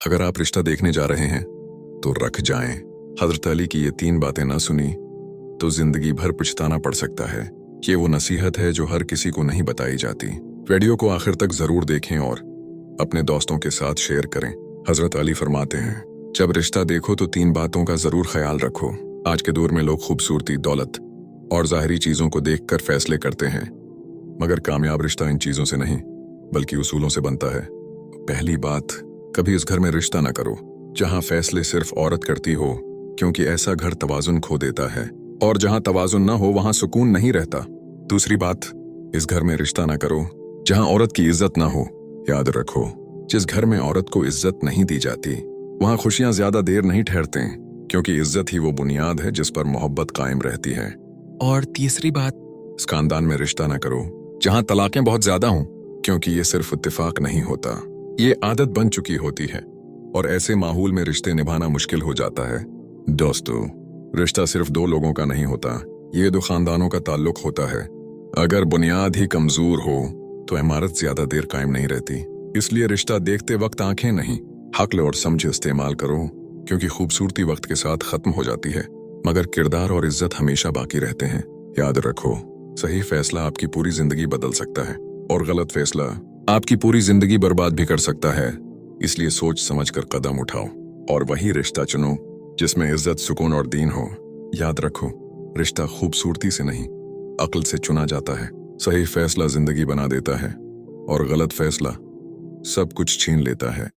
अगर आप रिश्ता देखने जा रहे हैं तो रख जाएं। हजरत अली की ये 3 बातें ना सुनी तो जिंदगी भर पछताना पड़ सकता है। ये वो नसीहत है जो हर किसी को नहीं बताई जाती। वीडियो को आखिर तक जरूर देखें और अपने दोस्तों के साथ शेयर करें। हजरत अली फरमाते हैं, जब रिश्ता देखो तो 3 बातों का जरूर ख्याल रखो। आज के दौर में लोग खूबसूरती, दौलत और ज़ाहिरी चीजों को देखकर फैसले करते हैं, मगर कामयाब रिश्ता इन चीजों से नहीं बल्कि उसूलों से बनता है। पहली बात, कभी इस घर में रिश्ता ना करो जहां फैसले सिर्फ औरत करती हो, क्योंकि ऐसा घर तवाजुन खो देता है, और जहां तवाजुन ना हो वहां सुकून नहीं रहता। दूसरी बात, इस घर में रिश्ता ना करो जहां औरत की इज्जत ना हो। याद रखो, जिस घर में औरत को इज्जत नहीं दी जाती वहां खुशियां ज्यादा देर नहीं ठहरते, क्योंकि इज्जत ही वो बुनियाद है जिस पर मोहब्बत कायम रहती है। और तीसरी बात, इस खानदान में रिश्ता ना करो जहां तलाकें बहुत ज्यादा हों, क्योंकि ये सिर्फ इत्तेफाक नहीं होता, ये आदत बन चुकी होती है, और ऐसे माहौल में रिश्ते निभाना मुश्किल हो जाता है। दोस्तों, रिश्ता सिर्फ 2 लोगों का नहीं होता, ये 2 खानदानों का ताल्लुक होता है। अगर बुनियाद ही कमजोर हो तो इमारत ज्यादा देर कायम नहीं रहती। इसलिए रिश्ता देखते वक्त आंखें नहीं, अक्ल और समझ इस्तेमाल करो, क्योंकि खूबसूरती वक्त के साथ खत्म हो जाती है, मगर किरदार और इज्जत हमेशा बाकी रहते हैं। याद रखो, सही फैसला आपकी पूरी जिंदगी बदल सकता है, और गलत फैसला आपकी पूरी जिंदगी बर्बाद भी कर सकता है। इसलिए सोच समझ कर कदम उठाओ और वही रिश्ता चुनो जिसमें इज्जत, सुकून और दीन हो। याद रखो, रिश्ता खूबसूरती से नहीं, अक्ल से चुना जाता है। सही फैसला जिंदगी बना देता है, और गलत फैसला सब कुछ छीन लेता है।